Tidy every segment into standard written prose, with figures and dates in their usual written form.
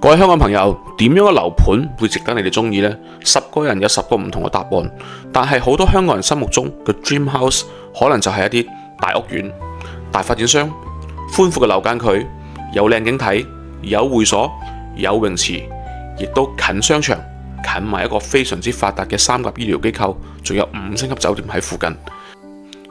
各位香港朋友，點樣嘅樓盤會值得你哋中意呢？10個人有10個唔同嘅答案，但係好多香港人心目中嘅 dream house 可能就係一啲大屋苑、大發展商、寬闊嘅樓間區，有靚景睇，有會所，有泳池，亦都近商場，近埋一個非常之發達嘅3甲醫療機構，仲有5星級酒店喺附近。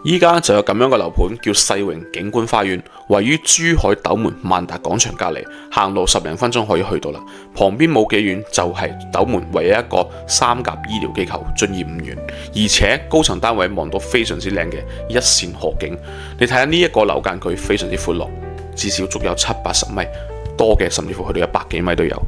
依家就有咁樣嘅樓盤叫世榮景觀花園，位於珠海斗門萬達廣場隔離，行路10零分鐘可以去到啦。旁邊冇幾遠就係斗門唯一一個3甲醫療機構駿業5院，而且高層單位望到非常之靚嘅一線河景。你睇下呢一個樓間距非常之寬落，至少足有70-80米，多嘅甚至乎去到100幾米都有。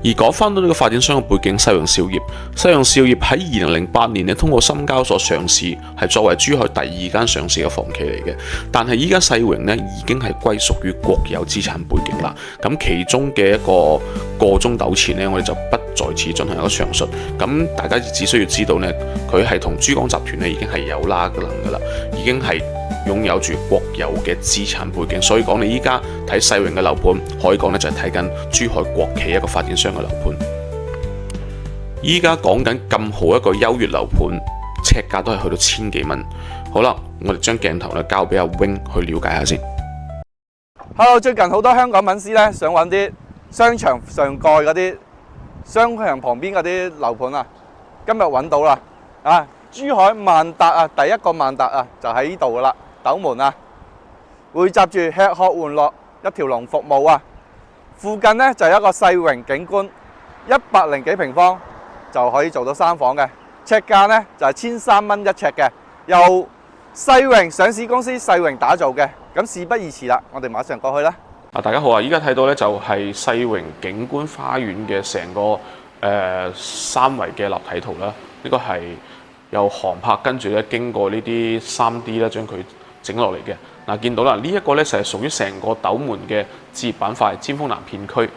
而講翻到呢個發展商嘅背景，世榮兆業，世榮兆業喺2008年通過深交所上市，係作為珠海第2間上市嘅房企嚟嘅。但係依家世榮已經係歸屬於國有資產背景啦。咁其中嘅一個個中糾纏我哋就不在此進行一個詳述。咁大家只需要知道佢係同珠江集團已經係有拉能噶啦，已經係擁有住國有嘅資產背景，所以講你依家睇世榮嘅樓盤，可以講就係睇緊珠海國企一個發展商嘅樓盤。依家講緊咁好一個優越樓盤，尺價都係去到1000幾蚊。好啦，我哋將鏡頭交俾阿 Wing 去了解下先。Hello， 最近好多香港粉絲想揾啲商場上蓋嗰啲商場旁邊嗰啲樓盤啊，今日揾到啦！珠海萬達第一個萬達就喺呢度噶啦。斗門匯集住吃喝玩樂一條龍服務啊！附近就有一個世榮景觀，100幾平方就可以做到3房嘅，尺價就係1300蚊一尺嘅，由世榮上市公司世榮打造嘅。咁事不宜遲啦，我哋馬上過去啦！大家好啊！依家睇到就係世榮景觀花園嘅成個3維嘅立體圖啦。呢個係由航拍跟住經過呢啲3D將佢整落嚟嘅。見到啦，呢一個就係屬於成個斗門嘅置業板塊尖峰南片區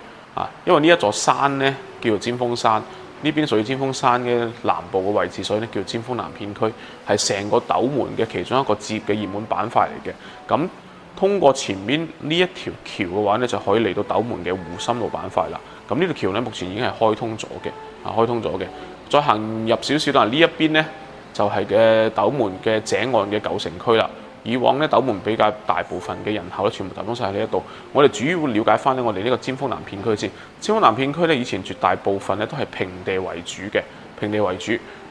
因為呢一座山叫做尖峰山，呢邊屬於尖峰山嘅南部嘅位置，所以叫尖峰南片區，係成個斗門嘅其中一個置業嘅熱門板塊嚟嘅。咁通過前面呢一條橋嘅話就可以嚟到斗門嘅湖心路板塊啦。咁呢條橋目前已經係開通咗嘅，再行入少少啦，呢一邊就係嘅斗門嘅井岸嘅舊城區啦。以往斗門比較大部分嘅人口全部集中晒喺呢一度。我哋主要了解翻我哋呢個尖峰南片區先。尖峰南片區以前絕大部分都係平地為主嘅，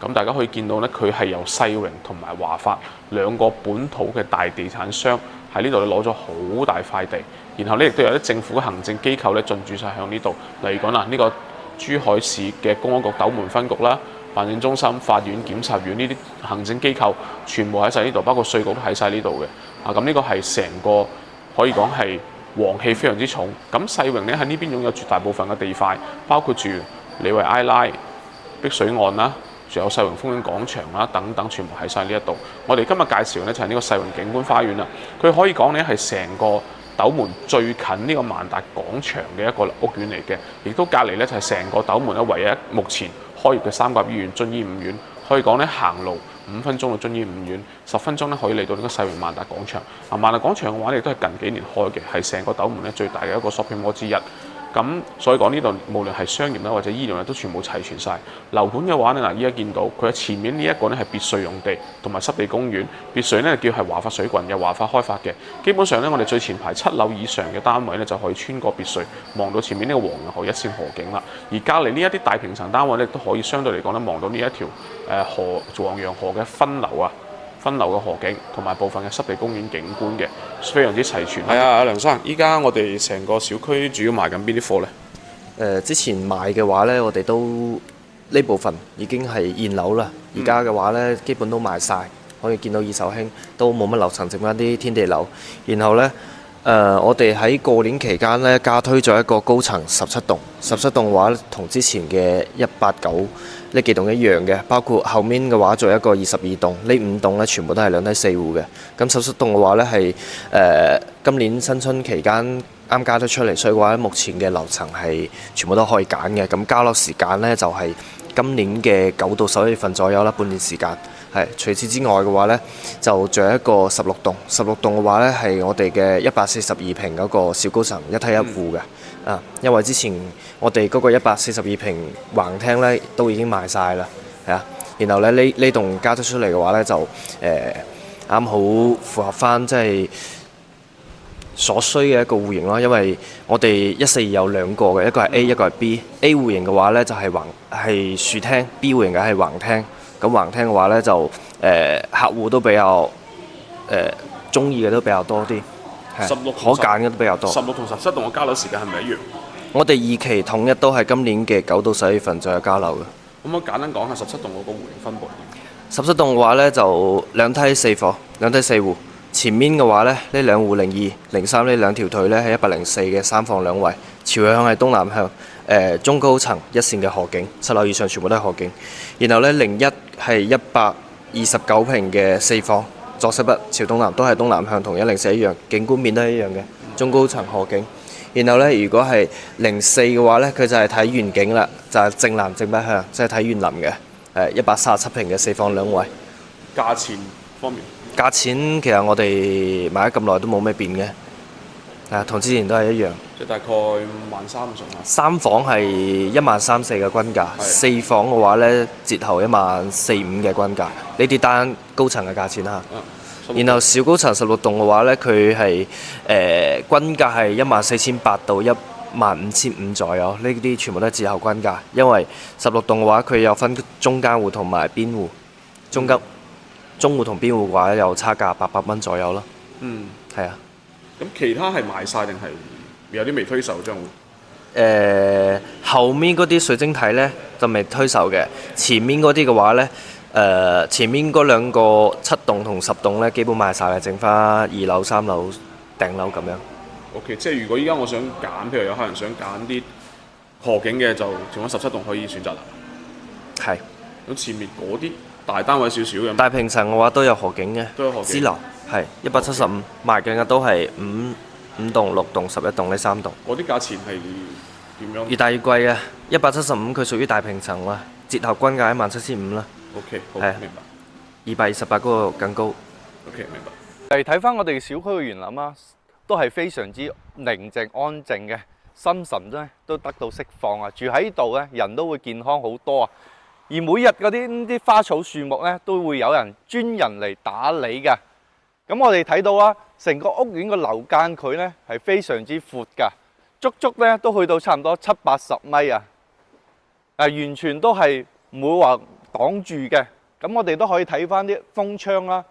咁大家可以見到佢係由世榮同埋華發兩個本土嘅大地產商喺呢度攞咗好大塊地，然後亦都有啲政府嘅行政機構進駐晒向呢度。例如講啦，呢個珠海市嘅公安局斗門分局啦、辦證中心、法院、檢察院呢啲行政機構全部喺晒呢度，包括稅局都喺晒呢度嘅。咁呢個係成個可以講係黃氣非常之重。咁世榮喺呢邊擁有絕大部分嘅地塊，包括住里維埃拉、碧水岸啦，仲有世榮風景廣場啦等等，全部喺晒呢一度。我哋今日介紹就係呢個世榮景觀花園啦。佢可以講係成個斗門最近呢個萬達廣場嘅一個屋苑嚟嘅，亦都隔離就係成個斗門唯一目前開業嘅3甲醫院駿醫5院。可以講行路5分鐘到駿醫5院，10分鐘可以嚟到呢個世榮萬達廣場。萬達廣場嘅話亦都係近幾年開嘅，係成個斗門最大嘅一個 shopping mall 之一。咁所以講呢度無論係商業或者醫療都全部齊全晒。樓盤嘅話依家見到佢喺前面呢一個係別墅用地同埋濕地公園。別墅叫係華發水郡，由華發開發嘅。基本上我哋最前排7樓以上嘅單位就可以穿過別墅，望到前面呢個黃楊河一線河景啦。而隔離呢一啲大平層單位都可以相對嚟講望到呢一條黃楊河嘅分流嘅河景，同埋部分嘅濕地公園景觀嘅，非常之齊全。係啊，梁生，依家我哋成個小區主要賣緊邊啲貨呢？之前賣嘅話呢，我哋都呢部分已經係現樓啦。而家嘅話呢，基本都賣晒，可以見到二手興都冇乜樓層，剩翻啲天地樓。然後呢，我哋喺過年期間呢，加推咗一個高層17棟，17棟嘅話同之前嘅189呢幾棟一樣嘅，包括後面嘅話仲有一個22棟，呢5棟呢全部都係2梯4戶嘅。咁17棟嘅話呢係今年新春期間啱加得出嚟，所以嘅話目前嘅樓層係全部都可以揀嘅。咁交樓時間呢，就係今年嘅9到11月份左右啦，半年時間。除此之外嘅話呢，就仲有一個16棟嘅話呢係我哋嘅142平嗰個小高層1梯1戶嘅。因為之前我哋嗰個142平橫廳咧都已經賣晒啦，係啊。然後咧呢棟加咗出嚟嘅話咧就啱好符合翻即係所需嘅一個戶型咯，因為我哋142有兩個嘅，一個係 A， 一個係 B。A 戶型嘅話咧就係豎廳 ，B 戶型嘅係橫廳。咁橫廳嘅話咧就客戶都比較中意嘅都比較多啲，16可揀嘅都比較多。16同17棟嘅交樓時間係咪一樣？我哋2期統一都係今年嘅9到11月份就有交樓嘅。可唔可以簡單講下17棟嗰個戶型分佈點？17棟嘅話咧就2梯4房，2梯4戶。前面嘅話咧，呢兩戶02、03呢兩條腿咧係104嘅3房2衛，朝向係東南向，中高層一線嘅河景，7樓以上全部都係河景。然後咧01係129平嘅4房，坐西北朝東南，都係東南向，同104一樣，景觀面都係一樣嘅，中高層河景。然後咧，如果係04嘅話咧，佢就係睇遠景啦，就係正南正北向，即係睇園林嘅。137平嘅4房2衛。價錢方面，價錢其實我哋買咗咁耐都冇咩變嘅，同之前都係一樣。即係大概5萬3上下。3房係13400嘅均價，4房嘅話咧折後14000嘅均價，呢啲單高層嘅價錢啦。然後小高層16棟嘅話咧，佢係均價係14800到15500左右，呢啲全部都係折後均價，因為16棟嘅話佢有分中間戶同埋邊戶，中戶同邊戶嘅話有差價800蚊左右咯。係啊。咁其他係賣晒定係有啲未推售張戶？後面嗰啲水晶體咧就未推售嘅，前面嗰啲嘅話咧，前面嗰兩個7棟同10棟咧基本賣晒啦，剩翻2樓、3樓頂樓咁樣。OK， 即係如果依家我想揀，譬如有客人想揀啲河景嘅，就剩翻17棟可以選擇啦。係。咁前面嗰啲大單位少少嘅，大平層嘅話都有河景嘅，都有河景。支樓係175，賣緊嘅都係5棟、6棟、11棟呢3棟。嗰啲價錢係點樣？越大越貴嘅，175佢屬於大平層啦，折後均價17500啦。OK， 好，係明白。228嗰個更高。OK， 明白。嚟睇翻我哋小區嘅園林啦，都係非常之寧靜安靜嘅，心神咧都得到釋放啊！住喺度咧，人都會健康好多啊！而每日嗰啲花草樹木咧，都會有人專人嚟打理嘅。咁我哋睇到啦，成個屋苑嘅樓間距咧係非常之闊㗎，足足咧都去到差唔多70-80米啊！完全都係唔會話擋住嘅。咁我哋都可以睇翻啲風窗啦。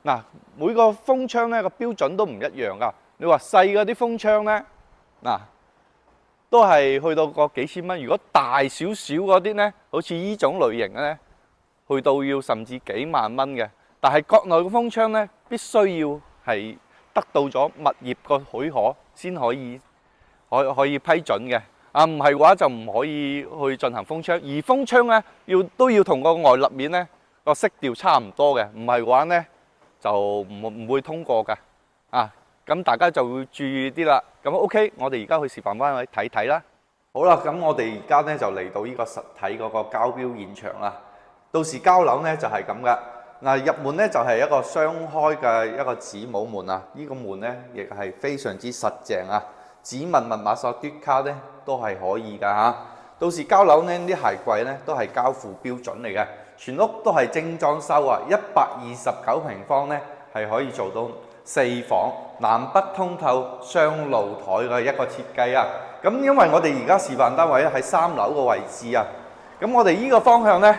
嗱，每個風窗咧個標準都唔一樣噶。你話細嗰啲風窗咧，都係去到個幾千蚊。如果大少少嗰啲咧，好似呢種類型嘅咧，去到要甚至幾萬蚊嘅。但係國內嘅風窗咧，必須要係得到咗物業個許可先可以批准嘅。唔係嘅話就唔可以去進行風窗。而風窗咧都要同個外立面咧個色調差唔多嘅，唔係嘅話咧就唔會通過㗎。咁大家就會注意啲啦。咁 OK， 我哋而家去示範翻去睇睇啦。好啦，咁我哋而家咧就嚟到呢個實體嗰個交標現場啦。到時交樓咧就係咁噶。入門咧就係一個雙開嘅一個子母門啊。呢個門咧亦係非常之實淨啊。指紋密碼鎖嘟卡咧都係可以㗎嚇。到時交樓呢啲鞋櫃咧都係交付標準嚟嘅。全屋都係精裝修啊，129平方咧係可以做到4房南北通透雙露台嘅一個設計啊。咁因為我哋而家示範單位喺3樓個位置啊，咁我哋呢個方向咧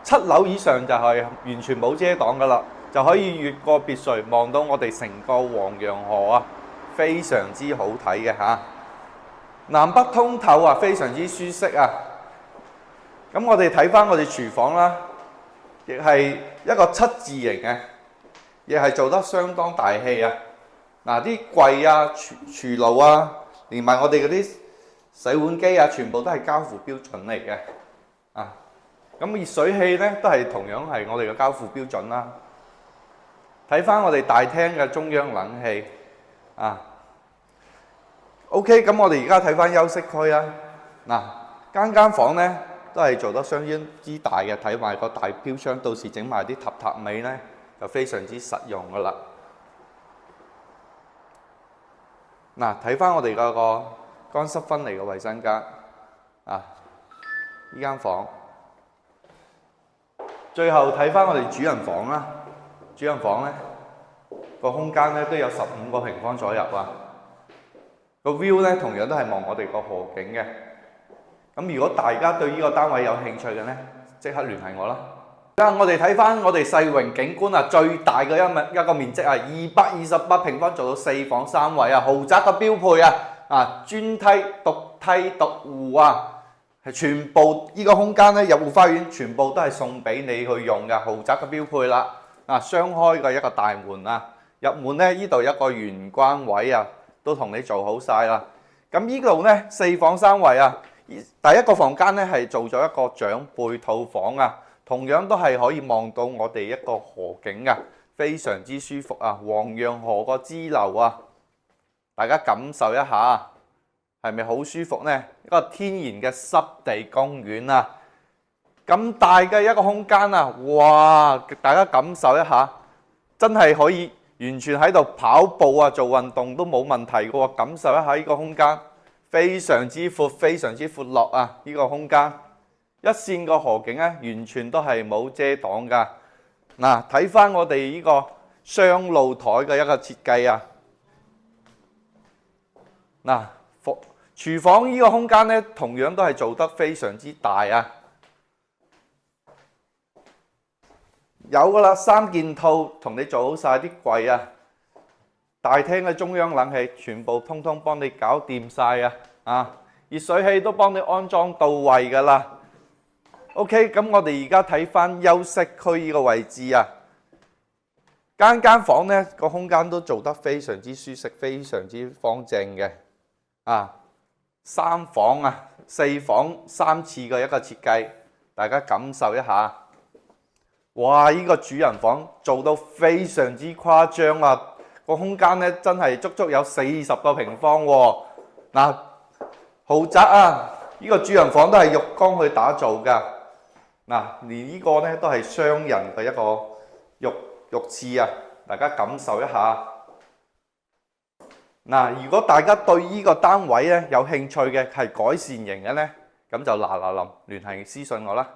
7樓以上就係完全冇遮擋噶啦，就可以越過別墅望到我哋成個黃楊河啊，非常之好睇嘅嚇。南北通透啊，非常之舒適啊。咁我哋睇翻我哋廚房啦，亦係一個7字形嘅，亦係做得相當大氣啊！啲櫃啊、廚爐啊，連埋我哋嗰啲洗碗機啊，全部都係交付標準嚟嘅。咁熱水器咧都係同樣係我哋嘅交付標準啦。睇翻我哋大廳嘅中央冷氣OK， 咁我哋而家睇翻休息區啊。間房咧都係做得相當之大嘅，睇埋個大飄窗，到時整埋啲榻尾咧就非常之實用噶啦。睇翻我哋嗰個乾濕分離嘅衞生間啊，呢間房。最後睇翻我哋主人房啦，主人房咧個空間咧都有15個平方左右啊。個 view 咧同樣都係望我哋個河景嘅。咁如果大家對呢個單位有興趣嘅咧，即刻聯繫我啦。我哋睇翻我哋世榮景觀啊，最大嘅一個面積啊，228平方做到4房3衛啊，豪宅嘅標配啊，專梯、獨梯、獨戶啊，係全部呢個空間咧入戶花園全部都係送俾你去用嘅豪宅嘅標配啦。啊，雙開嘅一個大門啊，入門咧呢度有一個玄關位啊，都同你做好晒啦。咁呢度咧4房3衛啊，第一個房間咧係做咗一個長輩套房啊。同樣都係可以望到我哋一個河景啊，非常之舒服啊！黃楊河個支流啊，大家感受一下，係咪好舒服呢？一個天然嘅濕地公園啊，咁大嘅一個空間啊，哇！大家感受一下，真係可以完全喺度跑步啊，做運動都冇問題嘅喎。感受一下呢個空間，非常之闊，非常之闊落啊！呢個空間。一線個河景咧，完全都係冇遮擋噶。嗱，睇翻我哋呢個雙露台嘅一個設計啊。嗱，廚房呢個空間咧，同樣都係做得非常之大啊。有噶啦，3件套同你做好晒啲櫃啊。大廳嘅中央冷氣全部通通幫你搞掂晒啊！啊，熱水器都幫你安裝到位噶啦。OK， 咁我哋而家睇翻休息區呢個位置啊，間房呢個空間都做得非常之舒適，非常之方正嘅。啊，3房啊，4房3次嘅一個設計，大家感受一下。哇！呢個主人房做到非常之誇張啊，個空間呢真係足足有40個平方喎。嗱，豪宅啊，呢個主人房都係浴缸去打造㗎。嗱，連呢個咧都係雙人嘅一個浴廁啊，大家感受一下。嗱，如果大家對呢個單位咧有興趣嘅，係改善型嘅咧，咁就嗱臨聯繫私信我啦。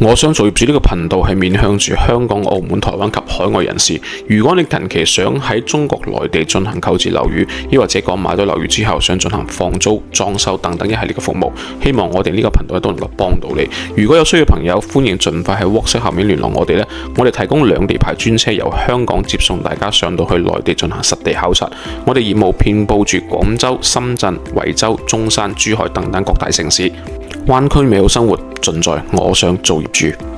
我想造業主呢個頻道係面向住香港、澳門、台灣及海外人士。如果你近期想喺中國內地進行購置樓宇，亦或者講買到樓宇之後想進行放租、裝修等等一系列嘅服務，希望我哋呢個頻道都能夠幫到你。如果有需要嘅朋友，歡迎盡快喺 WhatsApp 下面聯絡我哋呢，我哋提供2地牌專車由香港接送大家上到去內地進行實地考察。我哋業務遍佈住廣州、深圳、惠州、中山、珠海等等各大城市。灣區美好生活盡在我想做業主。